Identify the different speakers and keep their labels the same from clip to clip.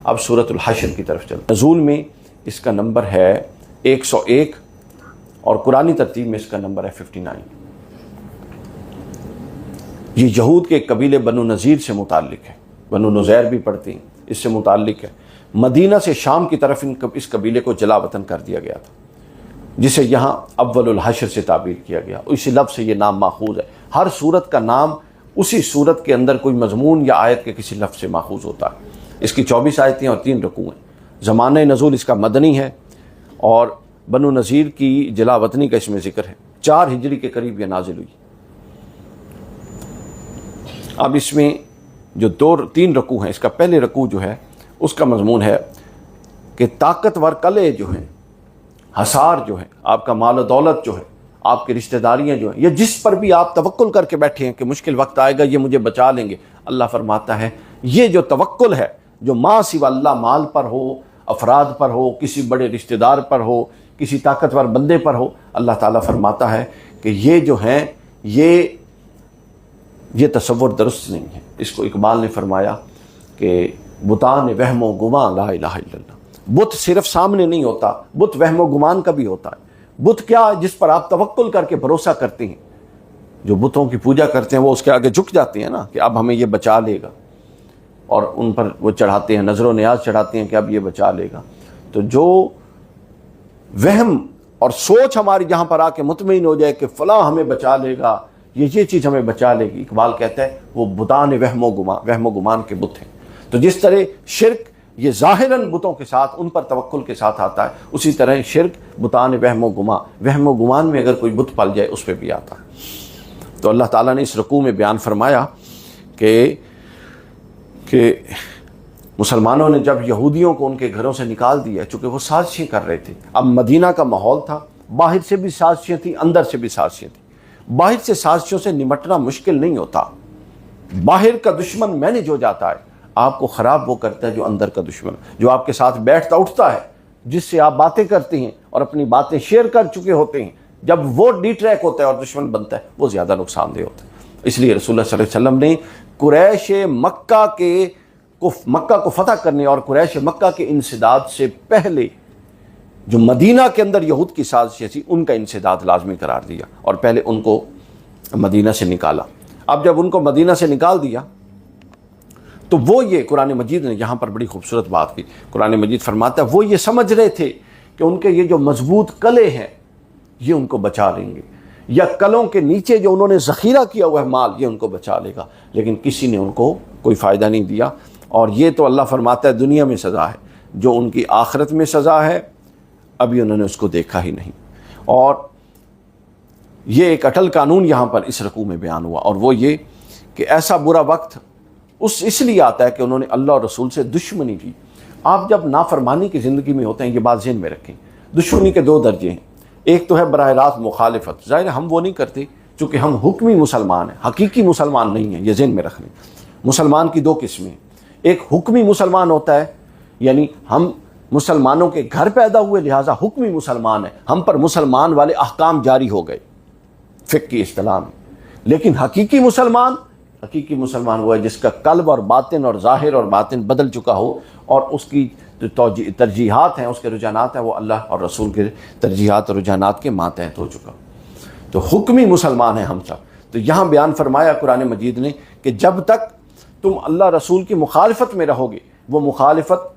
Speaker 1: اب سورۃ الحشر کی طرف چلتے ہیں۔ نزول میں اس کا نمبر ہے 101 اور قرآنی ترتیب میں اس کا نمبر ہے 59۔ یہ یہود کے قبیلے بنو نذیر سے متعلق ہے، بنو نذیر بھی پڑھتے ہیں، اس سے متعلق ہے۔ مدینہ سے شام کی طرف اس قبیلے کو جلا وطن کر دیا گیا تھا، جسے یہاں اول الحشر سے تعبیر کیا گیا۔ اسی لفظ سے یہ نام ماخوذ ہے۔ ہر سورت کا نام اسی سورت کے اندر کوئی مضمون یا آیت کے کسی لفظ سے ماخوذ ہوتا ہے۔ اس کی 24 آیتیں اور 3 رکوع ہیں۔ زمانہ نزول اس کا مدنی ہے اور بنو نذیر کی جلا وطنی کا اس میں ذکر ہے۔ 4 ہجری کے قریب یہ نازل ہوئی۔ اب اس میں جو 3 رکوع ہیں، اس کا پہلے رکوع جو ہے اس کا مضمون ہے کہ طاقتور قلعے جو ہیں، حصار جو ہے، آپ کا مال و دولت جو ہے، آپ کی رشتہ داریاں جو ہیں، یا جس پر بھی آپ توکل کر کے بیٹھے ہیں کہ مشکل وقت آئے گا یہ مجھے بچا لیں گے، اللہ فرماتا ہے یہ جو توکل ہے جو ماں سوا اللہ مال پر ہو، افراد پر ہو، کسی بڑے رشتہ دار پر ہو، کسی طاقتور بندے پر ہو، اللہ تعالیٰ فرماتا ہے کہ یہ جو ہیں یہ تصور درست نہیں ہے۔ اس کو اقبال نے فرمایا کہ بتان وہم و گمان لا الہ الا اللہ۔ بت صرف سامنے نہیں ہوتا، بت وہم و گمان کا بھی ہوتا ہے۔ بت کیا؟ جس پر آپ توکل کر کے بھروسہ کرتے ہیں۔ جو بتوں کی پوجا کرتے ہیں وہ اس کے آگے جھک جاتے ہیں نا کہ اب ہمیں یہ بچا لے گا، اور ان پر وہ چڑھاتے ہیں، نظر و نیاز چڑھاتے ہیں کہ اب یہ بچا لے گا۔ تو جو وہم اور سوچ ہماری جہاں پر آ کے مطمئن ہو جائے کہ فلاں ہمیں بچا لے گا، یہ چیز ہمیں بچا لے گی، اقبال کہتا ہے وہ بتان وہم و گمان کے بت ہیں۔ تو جس طرح شرک یہ ظاہراً بتوں کے ساتھ، ان پر توکل کے ساتھ آتا ہے، اسی طرح شرک بتان وہم و گمان میں اگر کوئی بت پل جائے اس پہ بھی آتا ہے۔ تو اللہ تعالیٰ نے اس رکوع میں بیان فرمایا کہ مسلمانوں نے جب یہودیوں کو ان کے گھروں سے نکال دیا، چونکہ وہ سازشیں کر رہے تھے، اب مدینہ کا ماحول تھا، باہر سے بھی سازشیں تھیں، اندر سے بھی سازشیں تھیں۔ باہر سے سازشوں سے نمٹنا مشکل نہیں ہوتا۔ باہر کا دشمن مینج ہو جاتا ہے، آپ کو خراب وہ کرتا ہے جو اندر کا دشمن، جو آپ کے ساتھ بیٹھتا اٹھتا ہے، جس سے آپ باتیں کرتے ہیں اور اپنی باتیں شیئر کر چکے ہوتے ہیں، جب وہ ڈی ٹریک ہوتا ہے اور دشمن بنتا ہے وہ زیادہ نقصان دہ ہوتا ہے۔ اس لیے رسول اللہ صلی اللہ علیہ وسلم نے قریش مکہ کو فتح کرنے اور قریش مکہ کے انسداد سے پہلے جو مدینہ کے اندر یہود کی سازشیں تھی ان کا انسداد لازمی قرار دیا اور پہلے ان کو مدینہ سے نکالا۔ اب جب ان کو مدینہ سے نکال دیا تو وہ یہ قرآن مجید نے یہاں پر بڑی خوبصورت بات کی۔ قرآن مجید فرماتا ہے وہ یہ سمجھ رہے تھے کہ ان کے یہ جو مضبوط قلعے ہیں یہ ان کو بچا لیں گے، یا قلعوں کے نیچے جو انہوں نے ذخیرہ کیا ہوا ہے مال یہ ان کو بچا لے گا، لیکن کسی نے ان کو کوئی فائدہ نہیں دیا۔ اور یہ تو اللہ فرماتا ہے دنیا میں سزا ہے، جو ان کی آخرت میں سزا ہے ابھی انہوں نے اس کو دیکھا ہی نہیں۔ اور یہ ایک اٹل قانون یہاں پر اس رکوع میں بیان ہوا، اور وہ یہ کہ ایسا برا وقت اس لیے آتا ہے کہ انہوں نے اللہ اور رسول سے دشمنی کی۔ آپ جب نافرمانی کی زندگی میں ہوتے ہیں، یہ بات ذہن میں رکھیں، دشمنی کے 2 درجے ہیں۔ ایک تو ہے براہ راست مخالفت، ظاہر ہے ہم وہ نہیں کرتے چونکہ ہم حکمی مسلمان ہیں، حقیقی مسلمان نہیں ہیں، یہ ذہن میں رکھ لیں۔ مسلمان کی 2 قسمیں ہیں، ایک حکمی مسلمان ہوتا ہے، یعنی ہم مسلمانوں کے گھر پیدا ہوئے لہٰذا حکمی مسلمان ہیں، ہم پر مسلمان والے احکام جاری ہو گئے فقہ کی اصطلاح میں۔ لیکن حقیقی مسلمان وہ ہے جس کا قلب اور باطن اور ظاہر اور باطن بدل چکا ہو، اور اس کی جو ترجیحات ہیں، اس کے رجحانات ہیں، وہ اللہ اور رسول کے ترجیحات اور رجحانات کے ماتحت ہو چکا۔ تو حکمی مسلمان ہیں ہم سب۔ تو یہاں بیان فرمایا قرآن مجید نے کہ جب تک تم اللہ رسول کی مخالفت میں رہو گے، وہ مخالفت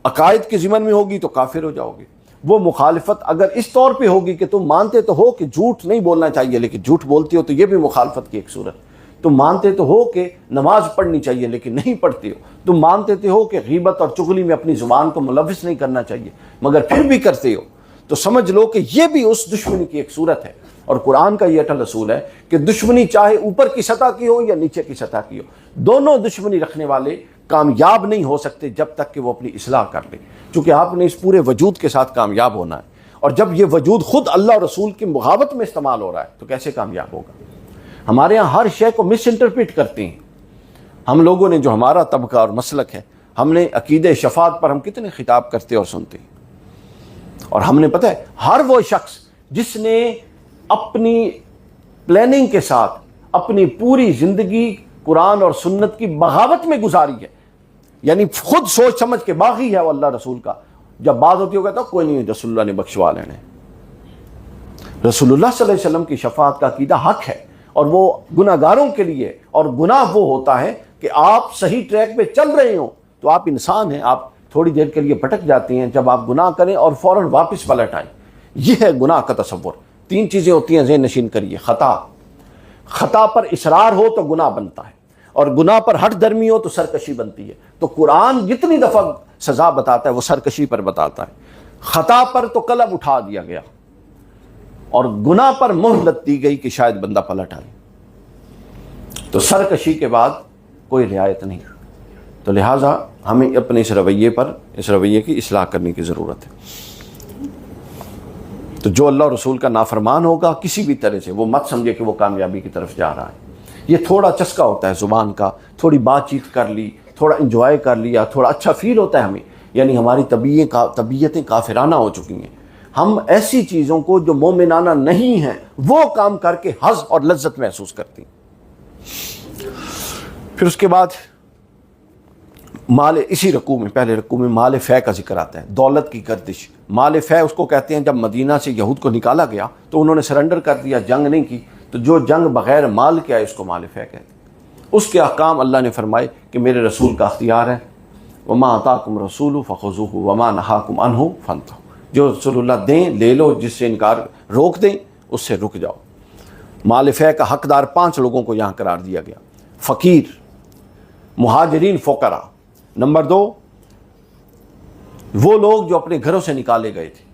Speaker 1: عقائد کے ضمن میں ہوگی تو کافر ہو جاؤ گے۔ وہ مخالفت اگر اس طور پہ ہوگی کہ تم مانتے تو ہو کہ جھوٹ نہیں بولنا چاہیے لیکن جھوٹ بولتے ہو، تو یہ بھی مخالفت کی ایک صورت۔ تم مانتے تو ہو کہ نماز پڑھنی چاہیے لیکن نہیں پڑھتے ہو، تم مانتے تو ہو کہ غیبت اور چغلی میں اپنی زبان کو ملوث نہیں کرنا چاہیے مگر پھر بھی کرتے ہو، تو سمجھ لو کہ یہ بھی اس دشمنی کی ایک صورت ہے۔ اور قرآن کا یہ اٹل اصول ہے کہ دشمنی چاہے اوپر کی سطح کی ہو یا نیچے کی سطح کی ہو، دونوں دشمنی رکھنے والے کامیاب نہیں ہو سکتے جب تک کہ وہ اپنی اصلاح کر لیں، چونکہ آپ نے اس پورے وجود کے ساتھ کامیاب ہونا ہے۔ اور جب یہ وجود خود اللہ اور رسول کی مغابت میں استعمال ہو رہا ہے تو کیسے کامیاب ہوگا؟ ہمارے ہاں ہر شے کو مس انٹرپریٹ کرتے ہیں ہم لوگوں نے، جو ہمارا طبقہ اور مسلک ہے، ہم نے عقیدہ شفاعت پر ہم کتنے خطاب کرتے اور سنتے ہیں، اور ہم نے پتہ ہے ہر وہ شخص جس نے اپنی پلاننگ کے ساتھ اپنی پوری زندگی قرآن اور سنت کی بغاوت میں گزاری ہے، یعنی خود سوچ سمجھ کے باغی ہے وہ اللہ رسول کا. جب بات ہوتی ہوگا تو کوئی نہیں رسول اللہ نے بخشوا لینے. رسول اللہ صلی اللہ علیہ وسلم کی شفاعت کا عقیدہ حق ہے اور وہ گناہ گاروں کے لیے. اور گناہ وہ ہوتا ہے کہ آپ صحیح ٹریک پہ چل رہے ہوں تو آپ انسان ہیں, آپ تھوڑی دیر کے لیے بھٹک جاتے ہیں, جب آپ گناہ کریں اور فوراً واپس پلٹ آئیں. یہ ہے گناہ کا تصور. 3 چیزیں ہوتی ہیں, ذہن نشین کریے. خطا پر اصرار ہو تو گناہ بنتا ہے, اور گناہ پر ہٹ درمی ہو تو سرکشی بنتی ہے. تو قرآن جتنی دفعہ سزا بتاتا ہے وہ سرکشی پر بتاتا ہے. خطا پر تو قلم اٹھا دیا گیا اور گناہ پر مہلت دی گئی کہ شاید بندہ پلٹ آئے. تو سرکشی کے بعد کوئی رعایت نہیں. تو لہٰذا ہمیں اپنے اس رویے کی اصلاح کرنے کی ضرورت ہے. تو جو اللہ رسول کا نافرمان ہوگا کسی بھی طرح سے, وہ مت سمجھے کہ وہ کامیابی کی طرف جا رہا ہے. یہ تھوڑا چسکا ہوتا ہے زبان کا, تھوڑی بات چیت کر لی, تھوڑا انجوائے کر لیا, تھوڑا اچھا فیل ہوتا ہے ہمیں, یعنی ہماری طبیعتیں کافرانہ ہو چکی ہیں. ہم ایسی چیزوں کو جو مومنانہ نہیں ہیں وہ کام کر کے حظ اور لذت محسوس کرتے ہیں. پھر اس کے بعد مال, اسی رکوع میں پہلے رکوع میں مال فے کا ذکر آتا ہے. دولت کی گردش, مال فے اس کو کہتے ہیں. جب مدینہ سے یہود کو نکالا گیا تو انہوں نے سرنڈر کر دیا, جنگ نہیں کی, تو جو جنگ بغیر مال کے آئے اس کو مال فے کہتے ہیں. اس کے احکام اللہ نے فرمائے کہ میرے رسول کا اختیار ہے. وما آتاکم رسول فخذوہ وما نہاکم عنہ فانتہوا. جو رسول اللہ دیں لے لو, جس سے انکار روک دیں اس سے رک جاؤ. مال فے کا حقدار 5 لوگوں کو یہاں قرار دیا گیا. فقیر, مہاجرین, فقراء. نمبر 2 وہ لوگ جو اپنے گھروں سے نکالے گئے تھے.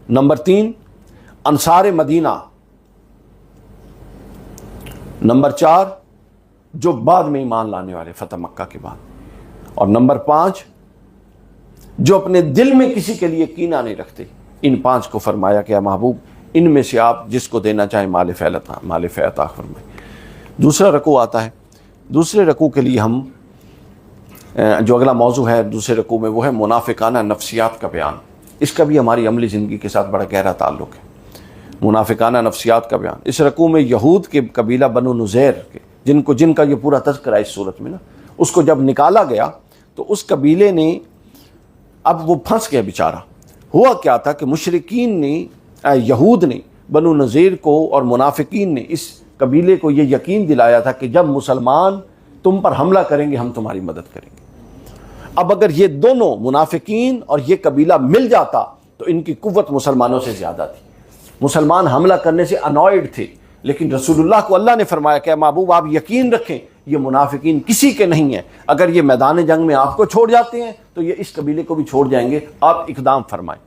Speaker 1: نمبر 3 انصار مدینہ. نمبر 4 جو بعد میں ایمان لانے والے فتح مکہ کے بعد. اور نمبر 5 جو اپنے دل میں کسی کے لیے کینہ نہیں رکھتے. ان 5 کو فرمایا کہ محبوب ان میں سے آپ جس کو دینا چاہیں مال فے عطا فرمائیں. دوسرا رکوع آتا ہے. دوسرے رکوع کے لیے ہم جو اگلا موضوع ہے دوسرے رکوع میں وہ ہے منافقانہ نفسیات کا بیان. اس کا بھی ہماری عملی زندگی کے ساتھ بڑا گہرا تعلق ہے. منافقانہ نفسیات کا بیان. اس رکوع میں یہود کے قبیلہ بنو نذیر کے جن کا یہ پورا تذکرہ ہے اس صورت میں نا, اس کو جب نکالا گیا تو اس قبیلے نے, اب وہ پھنس گیا بیچارہ. ہوا کیا تھا کہ مشرکین نے, یہود نے بنو نذیر کو اور منافقین نے اس قبیلے کو یہ یقین دلایا تھا کہ جب مسلمان تم پر حملہ کریں گے ہم تمہاری مدد کریں گے. اب اگر یہ دونوں منافقین اور یہ قبیلہ مل جاتا تو ان کی قوت مسلمانوں سے زیادہ تھی. مسلمان حملہ کرنے سے انوائڈ تھے, لیکن رسول اللہ کو اللہ نے فرمایا کہ محبوب آپ یقین رکھیں یہ منافقین کسی کے نہیں ہیں. اگر یہ میدان جنگ میں آپ کو چھوڑ جاتے ہیں تو یہ اس قبیلے کو بھی چھوڑ جائیں گے, آپ اقدام فرمائیں.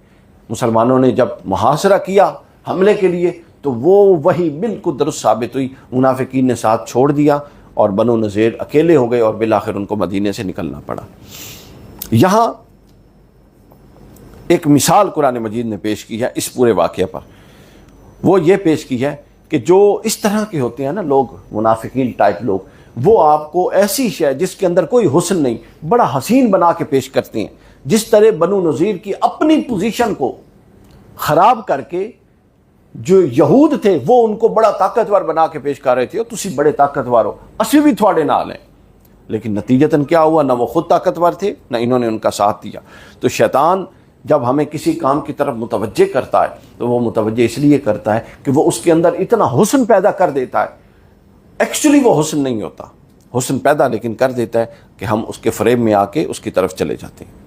Speaker 1: مسلمانوں نے جب محاصرہ کیا حملے کے لیے تو وہی بالکل درست ثابت ہوئی. منافقین نے ساتھ چھوڑ دیا اور بنو نذیر اکیلے ہو گئے اور بالآخر ان کو مدینے سے نکلنا پڑا. یہاں ایک مثال قرآن مجید نے پیش کی ہے اس پورے واقعے پر. وہ یہ پیش کی ہے کہ جو اس طرح کے ہوتے ہیں نا لوگ, منافقین ٹائپ لوگ, وہ آپ کو ایسی شے جس کے اندر کوئی حسن نہیں بڑا حسین بنا کے پیش کرتے ہیں. جس طرح بنو نذیر کی اپنی پوزیشن کو خراب کر کے جو یہود تھے وہ ان کو بڑا طاقتور بنا کے پیش کر رہے تھے, تسی بڑے طاقتور ہو اسی بھی تھوڑے نال ہیں. لیکن نتیجتاً کیا ہوا, نہ وہ خود طاقتور تھے نہ انہوں نے ان کا ساتھ دیا. تو شیطان جب ہمیں کسی کام کی طرف متوجہ کرتا ہے تو وہ متوجہ اس لیے کرتا ہے کہ وہ اس کے اندر اتنا حسن پیدا کر دیتا ہے. ایکچولی وہ حسن نہیں ہوتا, حسن پیدا لیکن کر دیتا ہے کہ ہم اس کے فریب میں آ کے اس کی طرف چلے جاتے ہیں.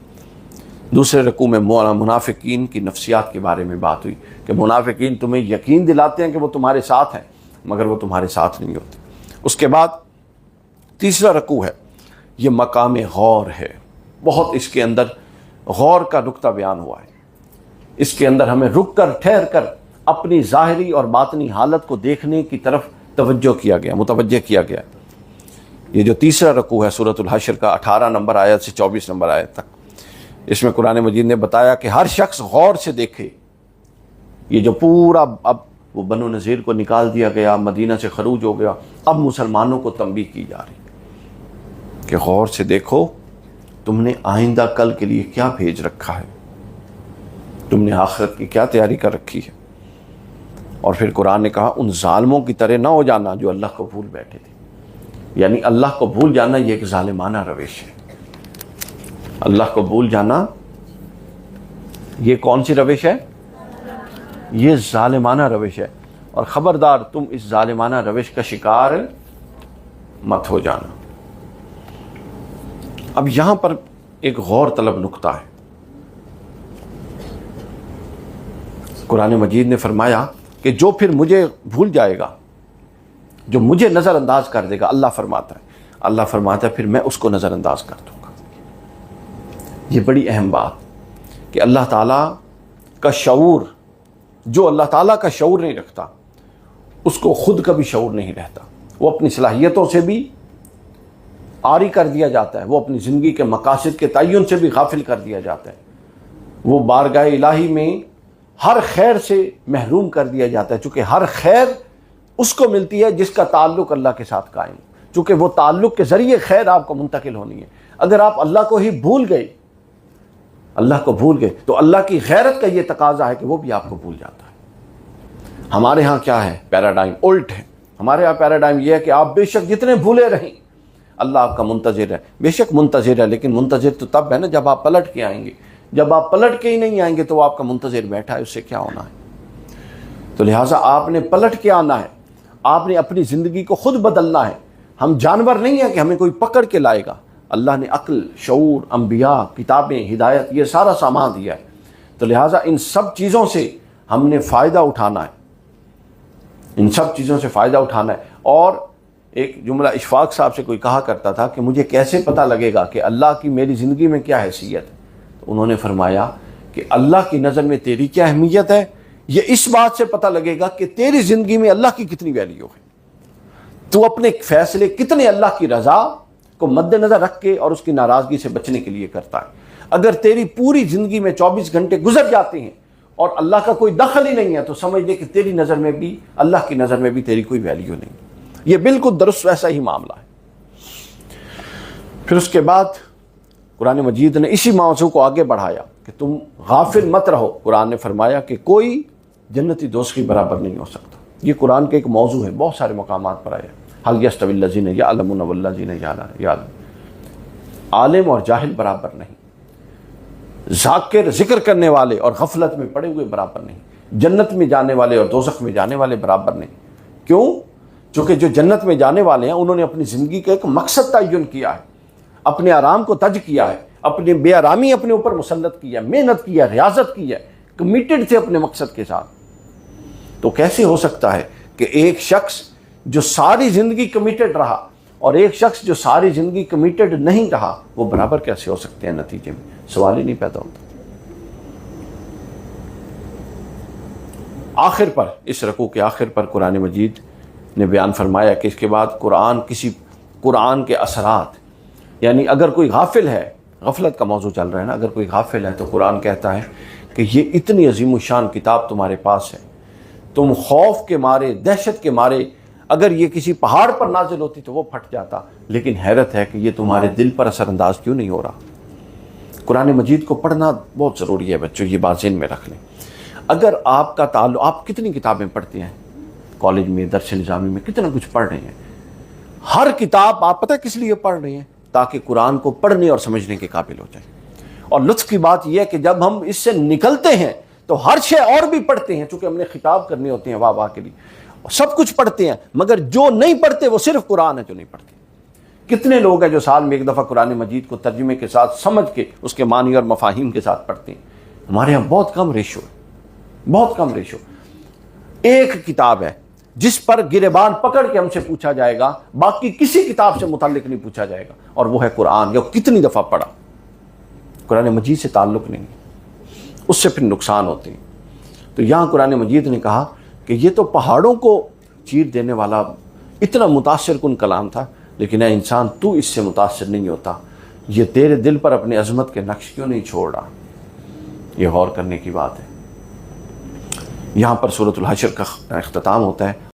Speaker 1: دوسرے رکوع میں منافقین کی نفسیات کے بارے میں بات ہوئی کہ منافقین تمہیں یقین دلاتے ہیں کہ وہ تمہارے ساتھ ہیں مگر وہ تمہارے ساتھ نہیں ہوتے. اس کے بعد تیسرا رکوع ہے, یہ مقام غور ہے. بہت اس کے اندر غور کا نقطہ بیان ہوا ہے. اس کے اندر ہمیں رک کر ٹھہر کر اپنی ظاہری اور باطنی حالت کو دیکھنے کی طرف متوجہ کیا گیا. یہ جو تیسرا رکوع ہے سورۃ الحشر کا 18 نمبر آیت سے 24 نمبر آیت تک, اس میں قرآن مجید نے بتایا کہ ہر شخص غور سے دیکھے. یہ جو پورا اب وہ بنو نذیر کو نکال دیا گیا, مدینہ سے خروج ہو گیا, اب مسلمانوں کو تنبیہ کی جا رہی کہ غور سے دیکھو تم نے آئندہ کل کے لیے کیا بھیج رکھا ہے, تم نے آخرت کی کیا تیاری کر رکھی ہے. اور پھر قرآن نے کہا ان ظالموں کی طرح نہ ہو جانا جو اللہ کو بھول بیٹھے تھے. یعنی اللہ کو بھول جانا یہ ایک ظالمانہ روش ہے. اللہ کو بھول جانا یہ کون سی روش ہے؟ یہ ظالمانہ روش ہے، اور خبردار تم اس ظالمانہ روش کا شکار مت ہو جانا۔ اب یہاں پر ایک غور طلب نقطہ ہے۔ قرآن مجید نے فرمایا کہ جو پھر مجھے بھول جائے گا، جو مجھے نظر انداز کر دے گا، اللہ فرماتا ہے پھر میں اس کو نظر انداز کر دوں گا۔ یہ بڑی اہم بات کہ اللہ تعالیٰ کا شعور، جو اللہ تعالیٰ کا شعور نہیں رکھتا اس کو خود کا بھی شعور نہیں رہتا، وہ اپنی صلاحیتوں سے بھی عاری کر دیا جاتا ہے، وہ اپنی زندگی کے مقاصد کے تعین سے بھی غافل کر دیا جاتا ہے، وہ بارگاہ الہی میں ہر خیر سے محروم کر دیا جاتا ہے، چونکہ ہر خیر اس کو ملتی ہے جس کا تعلق اللہ کے ساتھ قائم، چونکہ وہ تعلق کے ذریعے خیر آپ کو منتقل ہونی ہے۔ اگر آپ اللہ کو ہی بھول گئے، تو اللہ کی غیرت کا یہ تقاضا ہے کہ وہ بھی آپ کو بھول جاتا ہے۔ ہمارے ہاں کیا ہے؟ پیراڈائم الٹ ہے۔ ہمارے ہاں پیراڈائم یہ ہے کہ آپ بے شک جتنے بھولے رہیں اللہ آپ کا منتظر ہے، بے شک منتظر ہے، لیکن منتظر تو تب ہے نا جب آپ پلٹ کے آئیں گے۔ جب آپ پلٹ کے ہی نہیں آئیں گے تو وہ آپ کا منتظر بیٹھا ہے، اس سے کیا ہونا ہے؟ تو لہٰذا آپ نے پلٹ کے آنا ہے، آپ نے اپنی زندگی کو خود بدلنا ہے۔ ہم جانور نہیں ہیں کہ ہمیں کوئی پکڑ کے لائے گا۔ اللہ نے عقل، شعور، انبیاء، کتابیں، ہدایت، یہ سارا سامان دیا ہے۔ تو لہٰذا ان سب چیزوں سے ہم نے فائدہ اٹھانا ہے، ان سب چیزوں سے فائدہ اٹھانا ہے۔ اور ایک جملہ اشفاق صاحب سے کوئی کہا کرتا تھا کہ مجھے کیسے پتہ لگے گا کہ اللہ کی میری زندگی میں کیا حیثیت ہے؟ تو انہوں نے فرمایا کہ اللہ کی نظر میں تیری کیا اہمیت ہے، یہ اس بات سے پتہ لگے گا کہ تیری زندگی میں اللہ کی کتنی ویلیو ہے، تو اپنے فیصلے کتنے اللہ کی رضا کو مد نظر رکھ کے اور اس کی ناراضگی سے بچنے کے لیے کرتا ہے۔ اگر تیری پوری زندگی میں 24 گھنٹے گزر جاتے ہیں اور اللہ کا کوئی دخل ہی نہیں ہے تو سمجھ لے کہ تیری نظر میں بھی، اللہ کی نظر میں بھی تیری کوئی ویلیو نہیں۔ یہ بالکل درست ویسا ہی معاملہ ہے۔ پھر اس کے بعد قرآن مجید نے اسی موضوع کو آگے بڑھایا کہ تم غافل مت رہو۔ قرآن نے فرمایا کہ کوئی جنتی دوست کی برابر نہیں ہو سکتا۔ یہ قرآن کا ایک موضوع ہے، بہت سارے مقامات پر آیا۔ حل یستوی الذین یعلمون والذین لا یعلمون، عالم اور جاہل برابر نہیں، ذاکر ذکر کرنے والے اور غفلت میں پڑے ہوئے برابر نہیں، جنت میں جانے والے اور دوزخ میں جانے والے برابر نہیں۔ کیوں؟ چونکہ جو جنت میں جانے والے ہیں انہوں نے اپنی زندگی کا ایک مقصد تعین کیا ہے، اپنے آرام کو تج کیا ہے، اپنی بے آرامی اپنے اوپر مسلط کی ہے، محنت کی ہے، ریاضت کی ہے، کمیٹڈ تھے اپنے مقصد کے ساتھ۔ تو کیسے ہو سکتا ہے کہ ایک شخص جو ساری زندگی کمیٹڈ رہا اور ایک شخص جو ساری زندگی کمیٹڈ نہیں رہا وہ برابر کیسے ہو سکتے ہیں؟ نتیجے میں سوال ہی نہیں پیدا ہوتا۔ آخر پر، اس رکوع کے آخر پر قرآن مجید نے بیان فرمایا کہ اس کے بعد قرآن کے اثرات، یعنی اگر کوئی غافل ہے، غفلت کا موضوع چل رہا ہے نا، اگر کوئی غافل ہے تو قرآن کہتا ہے کہ یہ اتنی عظیم الشان کتاب تمہارے پاس ہے، تم خوف کے مارے، دہشت کے مارے، اگر یہ کسی پہاڑ پر نازل ہوتی تو وہ پھٹ جاتا، لیکن حیرت ہے کہ یہ تمہارے دل پر اثر انداز کیوں نہیں ہو رہا۔ قرآن مجید کو پڑھنا بہت ضروری ہے بچوں، یہ بات ذہن میں رکھ لیں۔ اگر آپ کا تعلق، آپ کتنی کتابیں پڑھتے ہیں کالج میں، درس نظامی میں، کتنا کچھ پڑھ رہے ہیں، ہر کتاب آپ پتہ کس لیے پڑھ رہے ہیں؟ تاکہ قرآن کو پڑھنے اور سمجھنے کے قابل ہو جائیں۔ اور لطف کی بات یہ ہے کہ جب ہم اس سے نکلتے ہیں تو ہر شے اور بھی پڑھتے ہیں، چونکہ ہم نے خطاب کرنے ہوتے ہیں واہ واہ کے لیے، سب کچھ پڑھتے ہیں، مگر جو نہیں پڑھتے وہ صرف قرآن ہے جو نہیں پڑھتے۔ کتنے لوگ ہیں جو سال میں ایک دفعہ قرآن مجید کو ترجمے کے ساتھ سمجھ کے اس کے معنی اور مفاہیم کے ساتھ پڑھتے ہیں؟ ہمارے یہاں بہت کم ریشو ہے، بہت کم ریشو۔ ایک کتاب ہے جس پر گریبان پکڑ کے ہم سے پوچھا جائے گا، باقی کسی کتاب سے متعلق نہیں پوچھا جائے گا، اور وہ ہے قرآن۔ یہ کتنی دفعہ پڑھا، قرآن مجید سے تعلق نہیں، اس سے پھر نقصان ہوتے ہیں۔ تو یہاں قرآن مجید نے کہا کہ یہ تو پہاڑوں کو چیر دینے والا اتنا متاثر کن کلام تھا، لیکن اے انسان تو اس سے متاثر نہیں ہوتا، یہ تیرے دل پر اپنے عظمت کے نقش کیوں نہیں چھوڑ رہا؟ یہ غور کرنے کی بات ہے۔ یہاں پر سورۃ الحشر کا اختتام ہوتا ہے۔